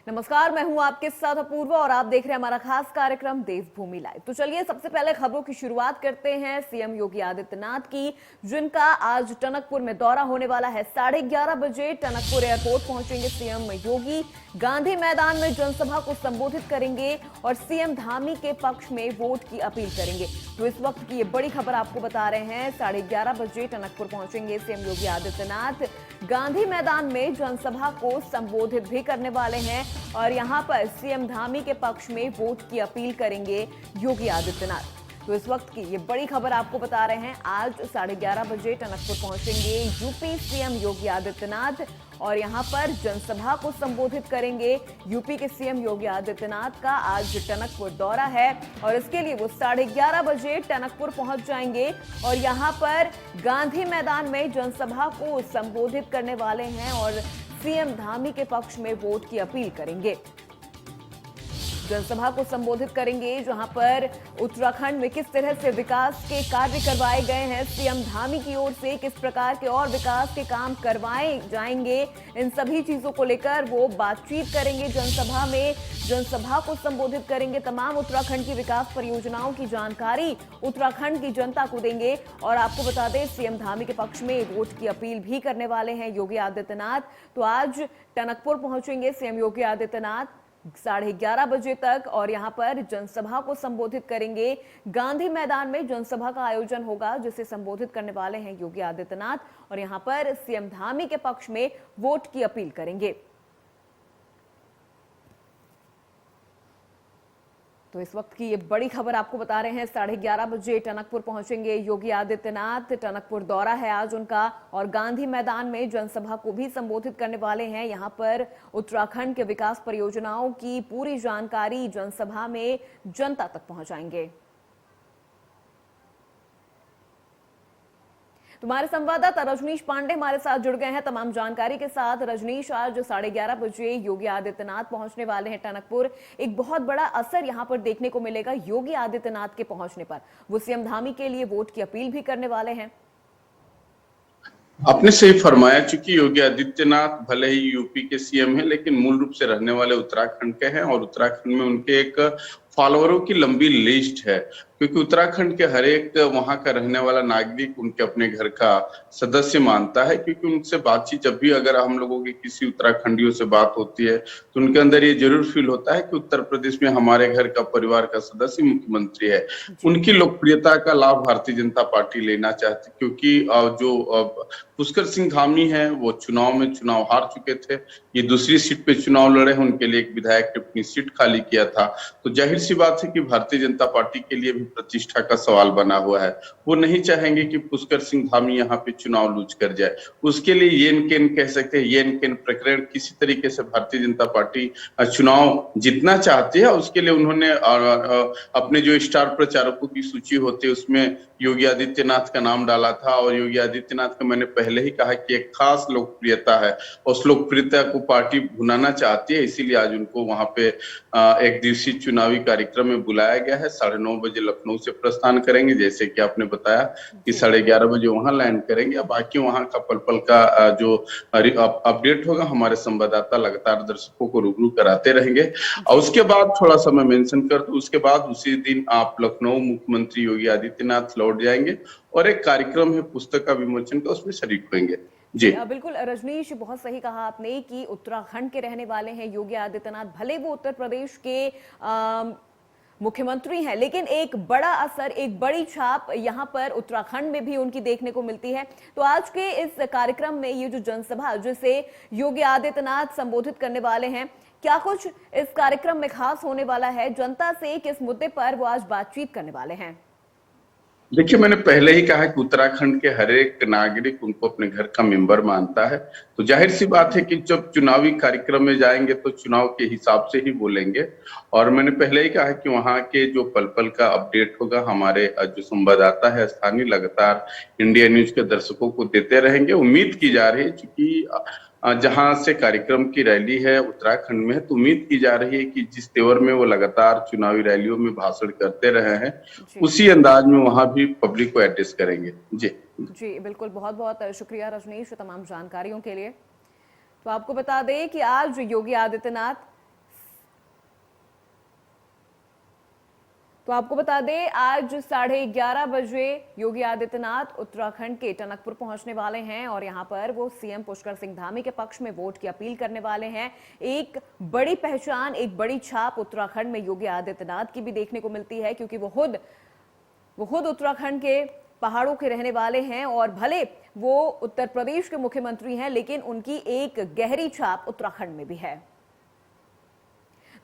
नमस्कार, मैं हूं आपके साथ अपूर्वा और आप देख रहे हैं हमारा खास कार्यक्रम देवभूमि लाइव। तो चलिए सबसे पहले खबरों की शुरुआत करते हैं सीएम योगी आदित्यनाथ की, जिनका आज टनकपुर में दौरा होने वाला है। 11:30 बजे टनकपुर एयरपोर्ट पहुंचेंगे सीएम योगी। गांधी मैदान में जनसभा को संबोधित करेंगे और सीएम धामी के पक्ष में वोट की अपील करेंगे। तो इस वक्त की ये बड़ी खबर आपको बता रहे हैं। 11:30 बजे टनकपुर पहुंचेंगे सीएम योगी आदित्यनाथ। गांधी मैदान में जनसभा को संबोधित भी करने वाले हैं और यहां पर सीएम धामी के पक्ष में वोट की अपील करेंगे योगी आदित्यनाथ। तो इस वक्त की ये बड़ी खबर आपको बता रहे हैं। आज 11:30 बजे टनकपुर पहुंचेंगे यूपी सीएम योगी आदित्यनाथ और यहां पर जनसभा को संबोधित करेंगे। यूपी के सीएम योगी आदित्यनाथ का आज टनकपुर दौरा है और इसके लिए वो 11:30 बजे टनकपुर पहुंच जाएंगे और यहां पर गांधी मैदान में जनसभा को संबोधित करने वाले हैं और सीएम धामी के पक्ष में वोट की अपील करेंगे। जनसभा को संबोधित करेंगे, जहां पर उत्तराखंड में किस तरह से विकास के कार्य करवाए गए हैं सीएम धामी की ओर से, किस प्रकार के और विकास के काम करवाए जाएंगे, इन सभी चीजों को लेकर वो बातचीत करेंगे। जनसभा में जनसभा को संबोधित करेंगे, तमाम उत्तराखंड की विकास परियोजनाओं की जानकारी उत्तराखंड की जनता को देंगे और आपको बता दें सीएम धामी के पक्ष में वोट की अपील भी करने वाले हैं योगी आदित्यनाथ। तो आज टनकपुर पहुंचेंगे सीएम योगी आदित्यनाथ 11:30 बजे तक और यहां पर जनसभा को संबोधित करेंगे। गांधी मैदान में जनसभा का आयोजन होगा जिसे संबोधित करने वाले हैं योगी आदित्यनाथ और यहां पर सीएम धामी के पक्ष में वोट की अपील करेंगे। तो इस वक्त की ये बड़ी खबर आपको बता रहे हैं। 11:30 बजे टनकपुर पहुंचेंगे योगी आदित्यनाथ। टनकपुर दौरा है आज उनका और गांधी मैदान में जनसभा को भी संबोधित करने वाले हैं। यहां पर उत्तराखंड के विकास परियोजनाओं की पूरी जानकारी जनसभा में जनता तक पहुंचाएंगे। तुम्हारे संवाददाता रजनीश पांडे हमारे साथ जुड़ गए हैं तमाम जानकारी के साथ। रजनीश, आज 11:30 बजे योगी आदित्यनाथ पहुंचने वाले हैं टनकपुर। एक बहुत बड़ा असर यहां पर देखने को मिलेगा योगी आदित्यनाथ के पहुंचने पर। वो सीएम धामी के लिए वोट की अपील भी करने वाले हैं। आपने सही फरमाया, चूंकि योगी आदित्यनाथ भले ही यूपी के सीएम हैं, लेकिन मूल रूप से रहने वाले उत्तराखंड के हैं और उत्तराखंड में उनके एक फॉलोअरों की लंबी लिस्ट है, क्योंकि उत्तराखंड के हर एक वहां का रहने वाला नागरिक उनके अपने घर का सदस्य मानता है। क्योंकि उनसे बातचीत, जब भी अगर हम लोगों की किसी उत्तराखंडियों से बात होती है तो उनके अंदर ये जरूर फील होता है कि उत्तर प्रदेश में हमारे घर का परिवार का सदस्य मुख्यमंत्री है। उनकी लोकप्रियता का लाभ भारतीय जनता पार्टी लेना चाहती, क्योंकि जो पुष्कर सिंह धामी है वो चुनाव हार चुके थे। ये दूसरी सीट पे चुनाव लड़े हैं, उनके लिए एक विधायक ने अपनी सीट खाली किया था। तो जाहिर सी बात है कि भारतीय जनता पार्टी के लिए भी प्रतिष्ठा का सवाल बना हुआ है। वो नहीं चाहेंगे कि पुष्कर सिंह धामी यहाँ पे चुनाव लूज कर जाए। उसके लिए येन केन कह सकते हैं, येन केन प्रकरण किसी तरीके से भारतीय जनता पार्टी चुनाव जीतना चाहती है। उसके लिए उन्होंने अपने जो स्टार प्रचारकों की सूची होती है उसमें योगी आदित्यनाथ का नाम डाला था और योगी आदित्यनाथ का मैंने पहले ही कहा कि एक खास लोकप्रियता है, उस लोकप्रियता को पार्टी भुनाना चाहती है। इसीलिए आज उनको वहां पे एक दिवसीय चुनावी कार्यक्रम में बुलाया गया है। 9:30 बजे लखनऊ से प्रस्थान करेंगे, जैसे कि आपने बताया कि 11:30 बजे वहां लैंड करेंगे। बाकी वहां का पल पल का जो अपडेट होगा हमारे संवाददाता लगातार दर्शकों को रूबरू कराते रहेंगे। और उसके बाद थोड़ा सा मैं मेंशन कर दूं, उसके बाद उसी दिन आप लखनऊ मुख्यमंत्री योगी आदित्यनाथ लौट जाएंगे और एक कार्यक्रम है पुस्तक का विमोचन का, उसमें शरीक होंगे। जी बिल्कुल रजनीश, बहुत सही कहा आपने कि उत्तराखंड के रहने वाले हैं योगी आदित्यनाथ। भले वो उत्तर प्रदेश के मुख्यमंत्री हैं, लेकिन एक बड़ा असर, एक बड़ी छाप यहाँ पर उत्तराखंड में भी उनकी देखने को मिलती है। तो आज के इस कार्यक्रम में ये जो जनसभा जिसे योगी आदित्यनाथ संबोधित करने वाले हैं, क्या कुछ इस कार्यक्रम में खास होने वाला है? जनता से किस मुद्दे पर वो आज बातचीत करने वाले हैं? देखिए, मैंने पहले ही कहा कि उत्तराखंड के हर एक नागरिक उनको अपने घर का मेंबर मानता है। तो जाहिर सी बात है कि जब चुनावी कार्यक्रम में जाएंगे तो चुनाव के हिसाब से ही बोलेंगे। और मैंने पहले ही कहा कि वहां के जो पल पल का अपडेट होगा हमारे जो संवाददाता है स्थानीय लगातार इंडिया न्यूज के दर्शकों को देते रहेंगे। उम्मीद की जा रही है, चूंकि जहां से कार्यक्रम की रैली है उत्तराखंड में, तो उम्मीद की जा रही है कि जिस तेवर में वो लगातार चुनावी रैलियों में भाषण करते रहे हैं उसी अंदाज में वहां भी पब्लिक को एड्रेस करेंगे। जी बिल्कुल, बहुत बहुत शुक्रिया रजनीश तमाम जानकारियों के लिए। तो आपको बता दें कि आज योगी आदित्यनाथ तो आपको बता दें, आज 11:30 बजे योगी आदित्यनाथ उत्तराखंड के टनकपुर पहुंचने वाले हैं और यहां पर वो सीएम पुष्कर सिंह धामी के पक्ष में वोट की अपील करने वाले हैं। एक बड़ी पहचान, एक बड़ी छाप उत्तराखंड में योगी आदित्यनाथ की भी देखने को मिलती है, क्योंकि वो खुद उत्तराखंड के पहाड़ों के रहने वाले हैं और भले वो उत्तर प्रदेश के मुख्यमंत्री हैं, लेकिन उनकी एक गहरी छाप उत्तराखंड में भी है।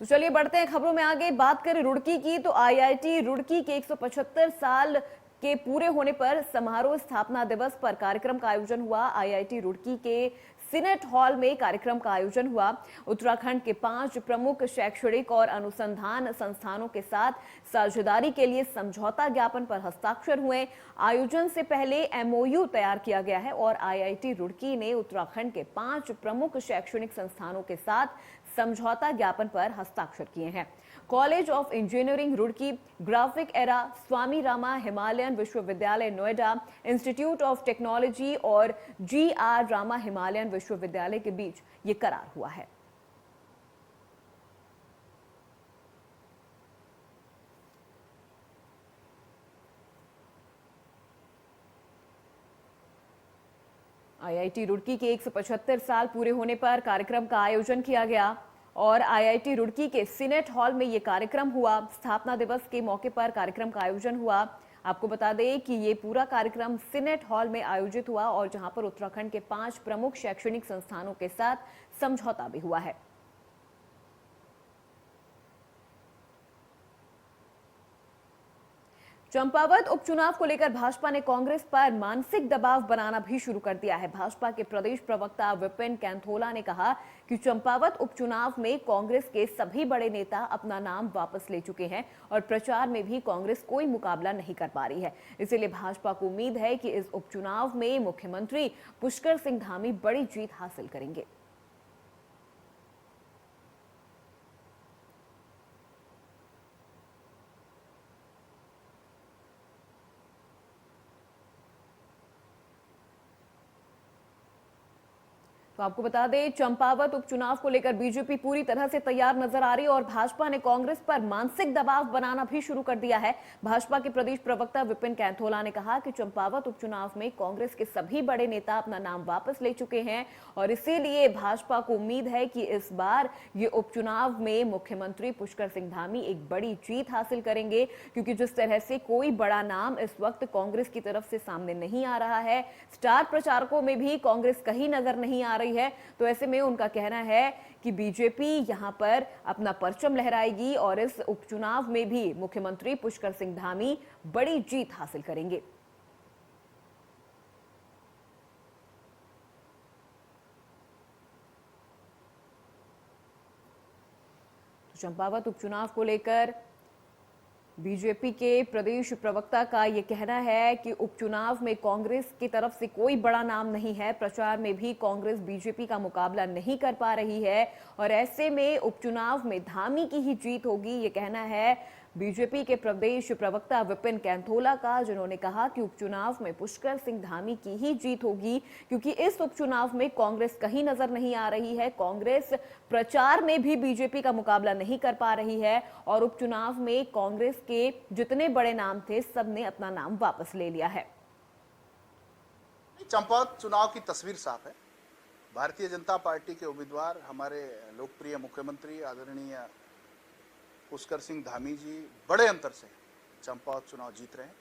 तो चलिए बढ़ते हैं खबरों में आगे। बात करें रुड़की की, तो आईआईटी रुड़की के 175 साल के पूरे होने पर समारोह स्थापना दिवस पर कार्यक्रम का आयोजन हुआ। आईआईटी रुड़की के सीनेट हॉल में कार्यक्रम का आयोजन हुआ। उत्तराखंड के 5 प्रमुख शैक्षणिक और अनुसंधान संस्थानों के साथ साझेदारी के लिए समझौता ज्ञापन पर हस्ताक्षर हुए। आयोजन से पहले एमओयू तैयार किया गया है और आईआईटी रुड़की ने उत्तराखंड के 5 प्रमुख शैक्षणिक संस्थानों के साथ समझौता ज्ञापन पर हस्ताक्षर किए हैं। College of engineering Roorkee, graphic era, Swami Rama Himalayan विश्वविद्यालय नोएडा, इंस्टीट्यूट ऑफ टेक्नोलॉजी और जीआर रामा हिमालयन विश्वविद्यालय के बीच ये करार हुआ है। आईआईटी रुड़की के 175 साल पूरे होने पर कार्यक्रम का आयोजन किया गया और आईआईटी रुड़की के सीनेट हॉल में यह कार्यक्रम हुआ। स्थापना दिवस के मौके पर कार्यक्रम का आयोजन हुआ। आपको बता दें कि ये पूरा कार्यक्रम सीनेट हॉल में आयोजित हुआ और जहां पर उत्तराखंड के 5 प्रमुख शैक्षणिक संस्थानों के साथ समझौता भी हुआ है। चंपावत उपचुनाव को लेकर भाजपा ने कांग्रेस पर मानसिक दबाव बनाना भी शुरू कर दिया है। भाजपा के प्रदेश प्रवक्ता विपिन कैंथोला ने कहा कि चंपावत उपचुनाव में कांग्रेस के सभी बड़े नेता अपना नाम वापस ले चुके हैं और प्रचार में भी कांग्रेस कोई मुकाबला नहीं कर पा रही है। इसलिए भाजपा को उम्मीद है कि इस उपचुनाव में मुख्यमंत्री पुष्कर सिंह धामी बड़ी जीत हासिल करेंगे। तो आपको बता दें, चंपावत उपचुनाव को लेकर बीजेपी पूरी तरह से तैयार नजर आ रही है और भाजपा ने कांग्रेस पर मानसिक दबाव बनाना भी शुरू कर दिया है। भाजपा के प्रदेश प्रवक्ता विपिन कैंथोला ने कहा कि चंपावत उपचुनाव में कांग्रेस के सभी बड़े नेता अपना नाम वापस ले चुके हैं और इसीलिए भाजपा को उम्मीद है कि इस बार ये उपचुनाव में मुख्यमंत्री पुष्कर सिंह धामी एक बड़ी जीत हासिल करेंगे, क्योंकि जिस तरह से कोई बड़ा नाम इस वक्त कांग्रेस की तरफ से सामने नहीं आ रहा है, स्टार प्रचारकों में भी कांग्रेस कहीं नजर नहीं आ रही है, तो ऐसे में उनका कहना है कि बीजेपी यहां पर अपना परचम लहराएगी और इस उपचुनाव में भी मुख्यमंत्री पुष्कर सिंह धामी बड़ी जीत हासिल करेंगे। तो चंपावत उपचुनाव को लेकर बीजेपी के प्रदेश प्रवक्ता का यह कहना है कि उपचुनाव में कांग्रेस की तरफ से कोई बड़ा नाम नहीं है, प्रचार में भी कांग्रेस बीजेपी का मुकाबला नहीं कर पा रही है और ऐसे में उपचुनाव में धामी की ही जीत होगी। ये कहना है बीजेपी के प्रदेश प्रवक्ता विपिन कैंथोला का, जिन्होंने कहा कि उपचुनाव में पुष्कर सिंह धामी की ही जीत होगी, क्योंकि इस उपचुनाव में कांग्रेस कहीं नजर नहीं आ रही है। कांग्रेस प्रचार में भी बीजेपी का मुकाबला नहीं कर पा रही है और उपचुनाव में कांग्रेस के जितने बड़े नाम थे, सबने अपना नाम वापस ले लिया है। चंपावत चुनाव की तस्वीर साफ है। भारतीय जनता पार्टी के उम्मीदवार हमारे लोकप्रिय मुख्यमंत्री आदरणीय पुष्कर सिंह धामी जी बड़े अंतर से चंपावत चुनाव जीत रहे हैं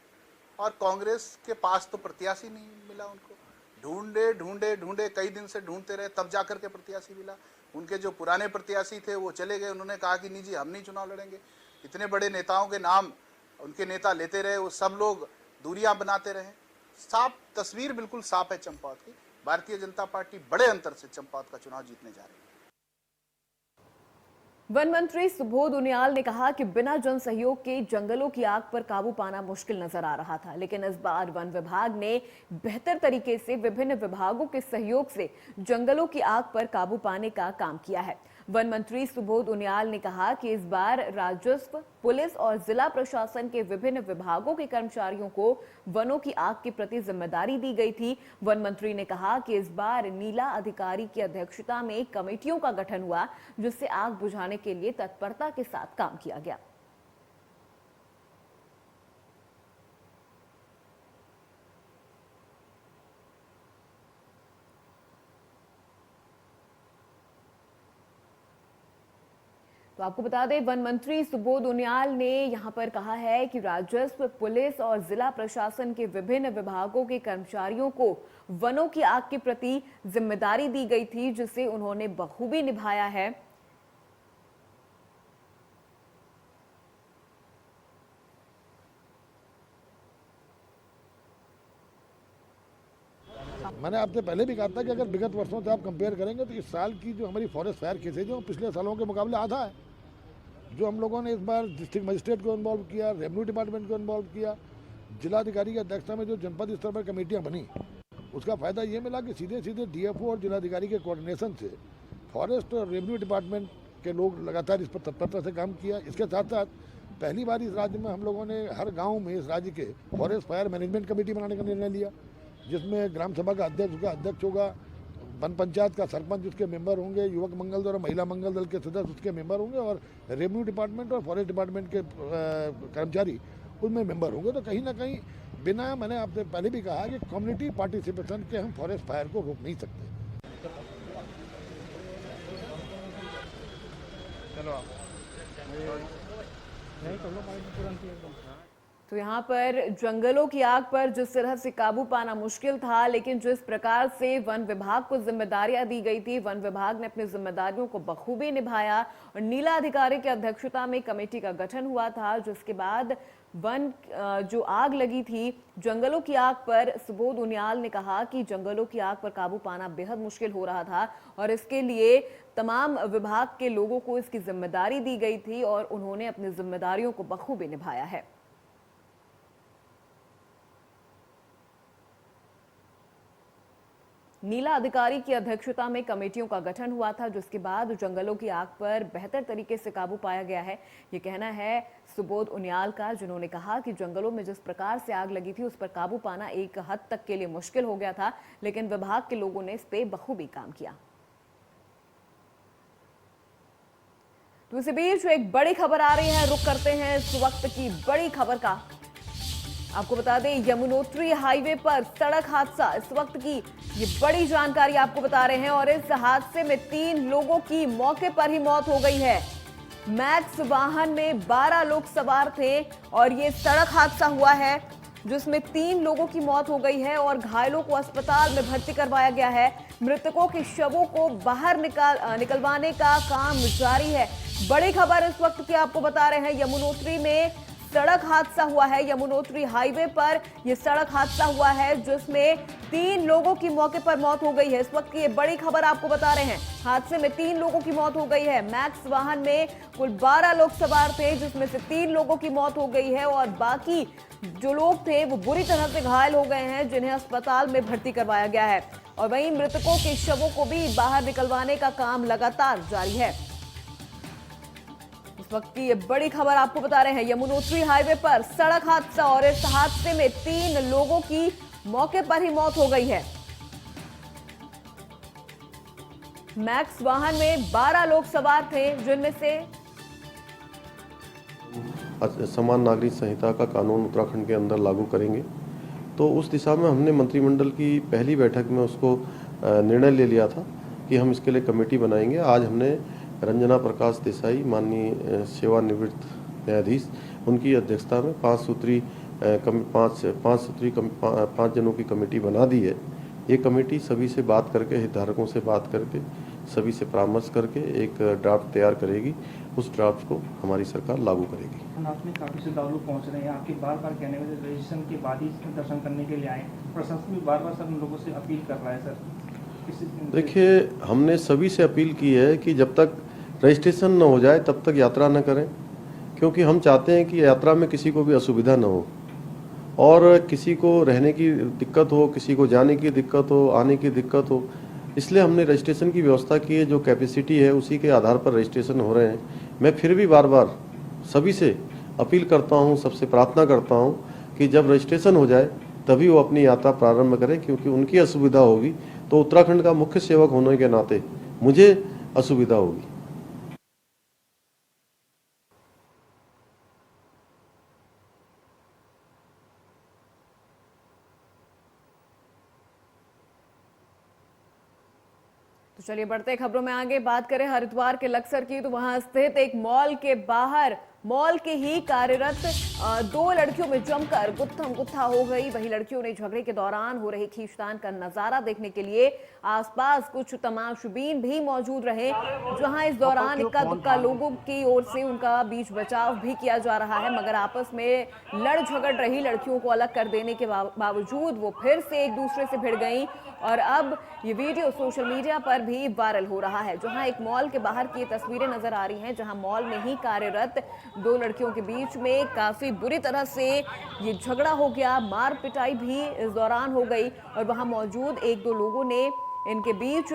और कांग्रेस के पास तो प्रत्याशी नहीं मिला। उनको ढूंढे कई दिन से ढूंढते रहे, तब जाकर के प्रत्याशी मिला। उनके जो पुराने प्रत्याशी थे वो चले गए, उन्होंने कहा कि नहीं जी हम नहीं चुनाव लड़ेंगे। इतने बड़े नेताओं के नाम उनके नेता लेते रहे, वो सब लोग दूरियां बनाते रहे। साफ तस्वीर बिल्कुल साफ है चंपावत की। भारतीय जनता पार्टी बड़े अंतर से चंपावत का चुनाव जीतने जा रही है। वन मंत्री सुबोध उनियाल ने कहा कि बिना जन सहयोग के जंगलों की आग पर काबू पाना मुश्किल नजर आ रहा था, लेकिन इस बार वन विभाग ने बेहतर तरीके से विभिन्न विभागों के सहयोग से जंगलों की आग पर काबू पाने का काम किया है। वन मंत्री सुबोध उनियाल ने कहा कि इस बार राजस्व, पुलिस और जिला प्रशासन के विभिन्न विभागों के कर्मचारियों को वनों की आग के प्रति जिम्मेदारी दी गई थी। वन मंत्री ने कहा कि इस बार नीला अधिकारी की अध्यक्षता में कमेटियों का गठन हुआ, जिससे आग बुझाने के लिए तत्परता के साथ काम किया गया। तो आपको बता दें, वन मंत्री सुबोध उनियाल ने यहां पर कहा है कि राजस्व, पुलिस और जिला प्रशासन के विभिन्न विभागों के कर्मचारियों को वनों की आग के प्रति जिम्मेदारी दी गई थी, जिसे उन्होंने बखूबी निभाया है। मैंने आपसे पहले भी कहा था कि अगर विगत वर्षों से आप कंपेयर करेंगे तो इस साल की जो हमारी फॉरेस्ट फायर केसेज है पिछले सालों के मुकाबले आधा है। जो हम लोगों ने इस बार डिस्ट्रिक्ट मजिस्ट्रेट को इन्वॉल्व किया, रेवेन्यू डिपार्टमेंट को इन्वॉल्व किया, जिलाधिकारी की अध्यक्षता में जो जनपद स्तर पर कमेटियां बनी, उसका फ़ायदा ये मिला कि सीधे सीधे डीएफओ और जिलाधिकारी के कोऑर्डिनेशन से फॉरेस्ट और रेवेन्यू डिपार्टमेंट के लोग लगातार इस पर तत्परता से काम किया। इसके साथ साथ पहली बार इस राज्य में हम लोगों ने हर गाँव में इस राज्य के फॉरेस्ट फायर मैनेजमेंट कमेटी बनाने का निर्णय लिया, जिसमें ग्राम सभा का अध्यक्ष होगा, वन पंचायत का सरपंच उसके मेंबर होंगे, युवक मंगल दल और महिला मंगल दल के सदस्य उसके मेंबर होंगे और रेवेन्यू डिपार्टमेंट और फॉरेस्ट डिपार्टमेंट के कर्मचारी उनमें मेंबर होंगे। तो कहीं ना कहीं बिना, मैंने आपसे पहले भी कहा कि कम्युनिटी पार्टिसिपेशन के हम फॉरेस्ट फायर को रोक नहीं सकते। तो यहाँ पर जंगलों की आग पर जिस तरह से काबू पाना मुश्किल था, लेकिन जिस प्रकार से वन विभाग को जिम्मेदारियां दी गई थी, वन विभाग ने अपनी जिम्मेदारियों को बखूबी निभाया और नीला अधिकारी की अध्यक्षता में कमेटी का गठन हुआ था, जिसके बाद वन जो आग लगी थी, जंगलों की आग पर सुबोध उनियाल ने कहा कि जंगलों की आग पर काबू पाना बेहद मुश्किल हो रहा था और इसके लिए तमाम विभाग के लोगों को इसकी जिम्मेदारी दी गई थी और उन्होंने अपनी जिम्मेदारियों को बखूबी निभाया है। नीला अधिकारी की अध्यक्षता में कमेटियों का गठन हुआ था, जिसके बाद जंगलों की आग पर बेहतर तरीके से काबू पाया गया है। ये कहना है सुबोध उनियाल का, जिन्होंने कहा कि जंगलों में जिस प्रकार से आग लगी थी उस पर काबू पाना एक हद तक के लिए मुश्किल हो गया था, लेकिन विभाग के लोगों ने इस पे बखूबी काम किया। तो इसी बीच एक बड़ी खबर आ रही है, रुक करते हैं इस वक्त की बड़ी खबर का। आपको बता दें, यमुनोत्री हाईवे पर सड़क हादसा, इस वक्त की ये बड़ी जानकारी आपको बता रहे हैं और इस हादसे में 3 लोगों की मौके पर ही मौत हो गई है। मैक्स वाहन में 12 लोग सवार थे और ये सड़क हादसा हुआ है, जिसमें 3 लोगों की मौत हो गई है और घायलों को अस्पताल में भर्ती करवाया गया है। मृतकों के शवों को बाहर निकलवाने का काम जारी है। बड़ी खबर इस वक्त की आपको बता रहे हैं, यमुनोत्री में सड़क हादसा हुआ है। यमुनोत्री हाईवे पर यह सड़क हादसा हुआ है, जिसमें 3 लोगों की मौके पर मौत हो गई है। इस वक्त की ये बड़ी खबर आपको बता रहे हैं, हादसे में 3 लोगों की मौत हो गई है। मैक्स वाहन में कुल 12 लोग सवार थे, जिसमें से 3 लोगों की मौत हो गई है और बाकी जो लोग थे वो बुरी तरह से घायल हो गए हैं, जिन्हें अस्पताल में भर्ती करवाया गया है। और वहीं मृतकों के शवों को भी बाहर निकलवाने का काम लगातार जारी है। इस वक्त की ये बड़ी खबर आपको बता रहे हैं, यमुनोत्री हाईवे पर सड़क हादसा और इस हादसे में 3 लोगों की मौके पर ही मौत हो गई है। मैक्स वाहन में 12 लोग सवार थे, जिनमें से समान नागरिक संहिता का कानून उत्तराखंड के अंदर लागू करेंगे। तो उस दिशा में हमने मंत्रिमंडल की पहली बैठक में उसको निर्णय ले लिया था कि हम इसके लिए कमेटी बनाएंगे। आज हमने रंजना प्रकाश देसाई, माननीय सेवानिवृत्त न्यायाधीश, उनकी अध्यक्षता में 5 जनों की कमेटी बना दी है। ये कमेटी सभी से बात करके, हितधारकों से बात करके, सभी से परामर्श करके एक ड्राफ्ट तैयार करेगी। उस ड्राफ्ट को हमारी सरकार लागू करेगी। आपने काफी श्रद्धालु पहुंच रहे हैं, आपके बार-बार कहने में रजिस्ट्रेशन के बाद ही दर्शन करने के लिए आए। प्रशासन भी बार-बार सर उन लोगों से अपील कर रहा है सर। देखिए, हमने सभी से अपील की है कि जब तक रजिस्ट्रेशन न हो जाए तब तक यात्रा न करें, क्योंकि हम चाहते हैं कि यात्रा में किसी को भी असुविधा न हो और किसी को रहने की दिक्कत हो, किसी को जाने की दिक्कत हो, आने की दिक्कत हो। इसलिए हमने रजिस्ट्रेशन की व्यवस्था की है। जो कैपेसिटी है उसी के आधार पर रजिस्ट्रेशन हो रहे हैं। मैं फिर भी बार बार सभी से अपील करता हूं, सबसे प्रार्थना करता हूं कि जब रजिस्ट्रेशन हो जाए तभी वो अपनी यात्रा प्रारंभ करें, क्योंकि उनकी असुविधा होगी तो उत्तराखंड का मुख्य सेवक होने के नाते मुझे असुविधा होगी। तो चलिए बढ़ते खबरों में आगे, बात करें हरिद्वार के लक्सर की। तो वहां स्थित एक मॉल के बाहर मॉल के ही कार्यरत दो लड़कियों में जमकर गुत्थम गुत्था हो गई। वही लड़कियों ने झगड़े के दौरान हो रही खींचतान का नजारा देखने के लिए आसपास कुछ तमाशबीन भी मौजूद रहे, जहां इस दौरान इक्का दुक्का लोगों की ओर से उनका बीच बचाव भी किया जा रहा है, मगर आपस में लड़ झगड़ रही लड़कियों को अलग कर देने के बावजूद वो फिर से एक दूसरे से भिड़ गई। और अब ये वीडियो सोशल मीडिया पर भी वायरल हो रहा है, जहां एक मॉल के बाहर की तस्वीरें नजर आ रही हैं, जहां मॉल में ही कार्यरत दो लड़कियों के बीच में काफी बुरी तरह से ये झगड़ा हो गया। मार पिटाई भी इस दौरान हो गई और वहां मौजूद एक दो लोगों ने इनके बीच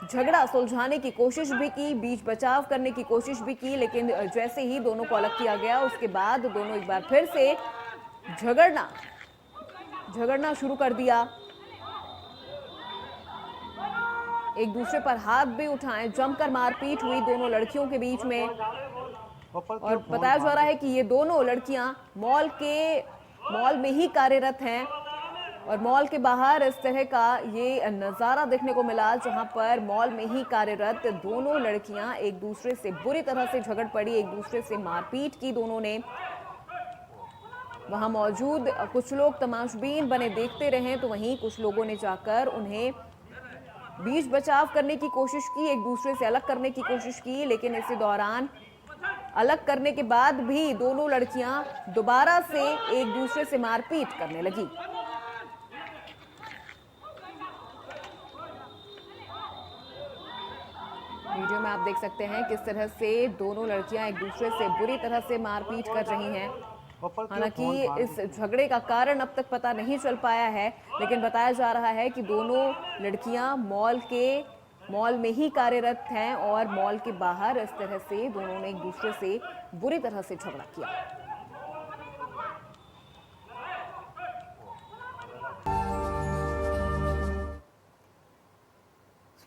झगड़ा सुलझाने की कोशिश भी की, बीच बचाव करने की कोशिश भी की, लेकिन जैसे ही दोनों को अलग किया गया उसके बाद दोनों एक बार फिर से झगड़ना शुरू कर दिया। एक दूसरे पर हाथ भी उठाए, जमकर मारपीट हुई दोनों लड़कियों के बीच में। और बताया जा रहा है कि ये दोनों लड़कियां मॉल में ही कार्यरत हैं और मॉल के बाहर इस तरह का ये नजारा देखने को मिला, जहां पर मॉल में ही कार्यरत दोनों लड़कियां एक दूसरे से बुरी तरह से झगड़ पड़ी, एक दूसरे से मारपीट की दोनों ने। वहां मौजूद कुछ लोग तमाशबीन बने देखते रहे, तो वहीं कुछ लोगों ने जाकर उन्हें बीच बचाव करने की कोशिश की, एक दूसरे से अलग करने की कोशिश की, लेकिन इसी दौरान अलग करने के बाद भी दोनों लड़कियां दोबारा से एक दूसरे से मारपीट करने लगी। वीडियो में आप देख सकते हैं किस तरह से दोनों लड़कियां एक दूसरे से बुरी तरह से मारपीट कर रही हैं। हालांकि इस झगड़े का कारण अब तक पता नहीं चल पाया है, लेकिन बताया जा रहा है कि दोनों लड़कियां मॉल में ही कार्यरत हैं और मॉल के बाहर इस तरह से दोनों ने एक दूसरे से बुरी तरह से झगड़ा किया।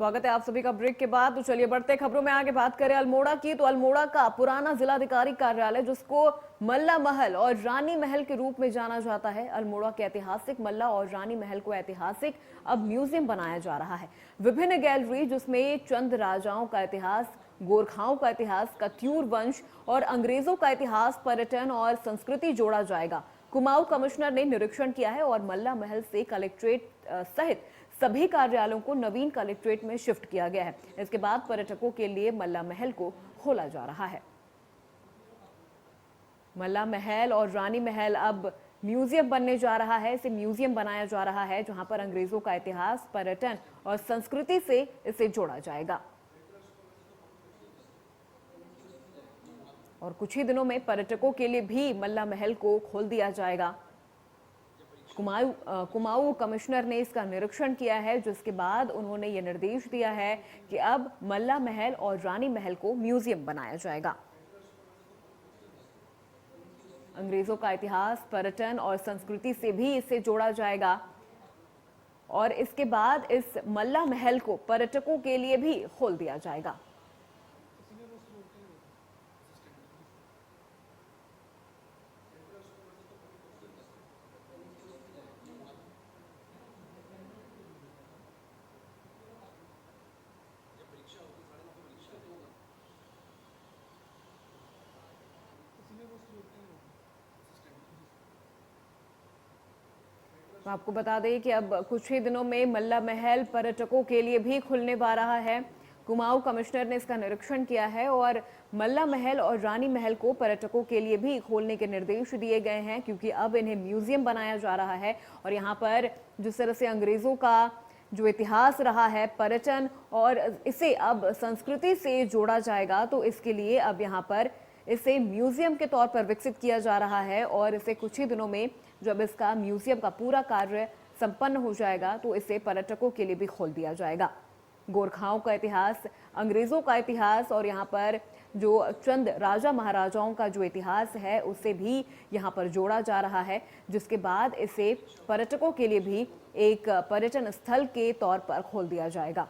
स्वागत है आप सभी का ब्रेक के बाद। तो चलिए बढ़ते खबरों में आगे, बात करें अल्मोड़ा की। तो अल्मोड़ा का पुराना जिलाधिकारी कार्यालय, जिसको मल्ला महल और रानी महल के रूप में जाना जाता है, अल्मोड़ा के ऐतिहासिक मल्ला और रानी महल को ऐतिहासिक अब म्यूजियम बनाया जा रहा है। विभिन्न गैलरी जिसमें चंद राजाओं का इतिहास, गोरखाओं का इतिहास, कत्यूर वंश और अंग्रेजों का इतिहास, पर्यटन और संस्कृति जोड़ा जाएगा। कुमाऊं कमिश्नर ने निरीक्षण किया है और मल्ला महल से कलेक्ट्रेट सहित सभी कार्यालयों को नवीन कलेक्ट्रेट में शिफ्ट किया गया है। इसके बाद पर्यटकों के लिए मल्ला महल को खोला जा रहा है। मल्ला महल और रानी महल अब म्यूजियम बनने जा रहा है। इसे म्यूजियम बनाया जा रहा है, जहां पर अंग्रेजों का इतिहास, पर्यटन और संस्कृति से इसे जोड़ा जाएगा। और कुछ ही दिनों में पर्यटकों के लिए भी मल्ला महल को खोल दिया जाएगा। कुमाऊं कमिश्नर ने इसका निरीक्षण किया है, जिसके बाद उन्होंने ये निर्देश दिया है कि अब मल्ला महल और रानी महल को म्यूजियम बनाया जाएगा। अंग्रेजों का इतिहास, पर्यटन और संस्कृति से भी इसे जोड़ा जाएगा और इसके बाद इस मल्ला महल को पर्यटकों के लिए भी खोल दिया जाएगा। तो आपको बता दें कि अब कुछ ही दिनों में मल्ला महल पर्यटकों के लिए भी खुलने वाला है। कुमाऊं कमिश्नर ने इसका निरीक्षण किया है और मल्ला महल और रानी महल को पर्यटकों के लिए भी खोलने के निर्देश दिए गए हैं, क्योंकि अब इन्हें म्यूजियम बनाया जा रहा है और यहाँ पर जिस तरह से अंग्रेजों का जो इतिहास रहा है, पर्यटन और इसे अब संस्कृति से जोड़ा जाएगा, तो इसके लिए अब यहाँ पर इसे म्यूजियम के तौर पर विकसित किया जा रहा है और इसे कुछ ही दिनों में जब इसका म्यूजियम का पूरा कार्य संपन्न हो जाएगा तो इसे पर्यटकों के लिए भी खोल दिया जाएगा। गोरखाओं का इतिहास, अंग्रेजों का इतिहास और यहाँ पर जो चंद राजा महाराजाओं का जो इतिहास है उसे भी यहाँ पर जोड़ा जा रहा है, जिसके बाद इसे पर्यटकों के लिए भी एक पर्यटन स्थल के तौर पर खोल दिया जाएगा।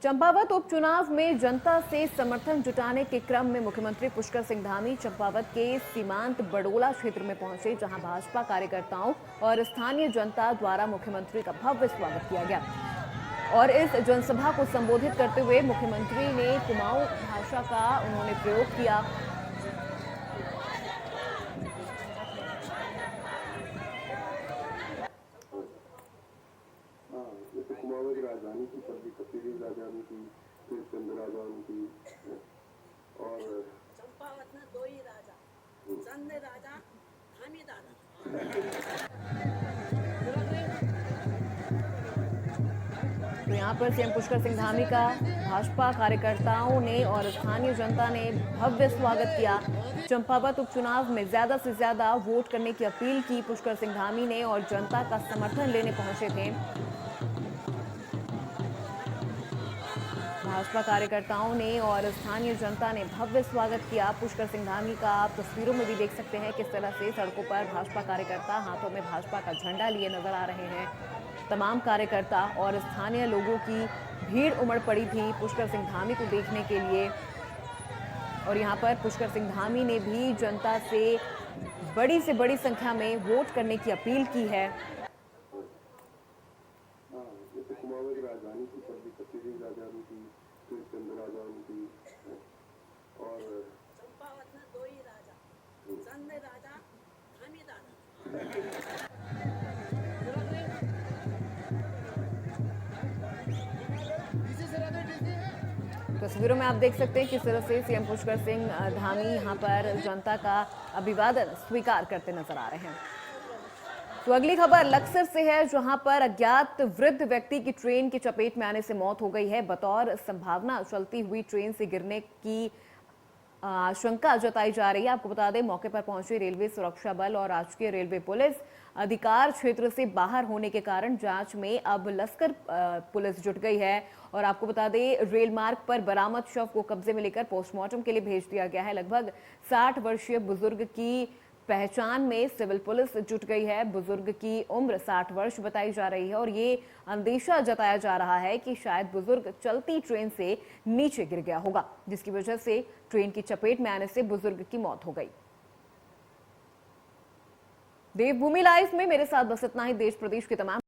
चंपावत उपचुनाव में जनता से समर्थन जुटाने के क्रम में मुख्यमंत्री पुष्कर सिंह धामी चंपावत के सीमांत बडोला क्षेत्र में पहुंचे, जहां भाजपा कार्यकर्ताओं और स्थानीय जनता द्वारा मुख्यमंत्री का भव्य स्वागत किया गया। और इस जनसभा को संबोधित करते हुए मुख्यमंत्री ने कुमाऊं भाषा का उन्होंने प्रयोग किया। कुमाऊं की राजधानी की सब्जी कपीरी राजधानी की फिर चंद्र राजधानी की और चंपावत में दो ही राजा, चंद राजा, धामी दादा। तो यहाँ पर सीएम पुष्कर सिंह धामी का भाजपा कार्यकर्ताओं ने और स्थानीय जनता ने भव्य स्वागत किया। चंपावत उपचुनाव में ज्यादा से ज्यादा वोट करने की अपील की पुष्कर सिंह धामी ने और जनता का समर्थन लेने पहुंचे थे। भाजपा कार्यकर्ताओं ने और स्थानीय जनता ने भव्य स्वागत किया पुष्कर सिंह धामी का। आप तस्वीरों में भी देख सकते हैं किस तरह से सड़कों पर भाजपा कार्यकर्ता हाथों में भाजपा का झंडा लिए नजर आ रहे हैं। तमाम कार्यकर्ता और स्थानीय लोगों की भीड़ उमड़ पड़ी थी पुष्कर सिंह धामी को देखने के लिए। और यहाँ पर पुष्कर सिंह धामी ने भी जनता से बड़ी संख्या में वोट करने की अपील की है। कुमाऊं की राजधानी की सब्जी कपीरी राजधानी की फिर चंद्र राजधानी की और चंपावत में दो ही राजा, चंद राजा, धामी दादा। तस्वीरों में आप देख सकते हैं किस तरह से सीएम पुष्कर सिंह धामी यहाँ पर जनता का अभिवादन स्वीकार करते नजर आ रहे हैं। तो अगली खबर लक्सर से है, जहां पर अज्ञात वृद्ध व्यक्ति की ट्रेन की चपेट में आने से मौत हो गई है। बतौर संभावना चलती हुई ट्रेन से गिरने की आशंका जताई जा रही है। आपको बता दें, मौके पर पहुंचे रेलवे सुरक्षा बल और राजकीय रेलवे पुलिस अधिकार क्षेत्र से बाहर होने के कारण जांच में अब लश्कर पुलिस जुट गई है। और आपको बता दें, रेल मार्ग पर बरामद शव को कब्जे में लेकर पोस्टमार्टम के लिए भेज दिया गया है। लगभग 60 वर्षीय बुजुर्ग की पहचान में सिविल पुलिस जुट गई है। बुजुर्ग की उम्र 60 वर्ष बताई जा रही है और ये अंदेशा जताया जा रहा है कि शायद बुजुर्ग चलती ट्रेन से नीचे गिर गया होगा, जिसकी वजह से ट्रेन की चपेट में आने से बुजुर्ग की मौत हो गई। देवभूमि लाइव में मेरे साथ बस इतना ही। देश प्रदेश के तमाम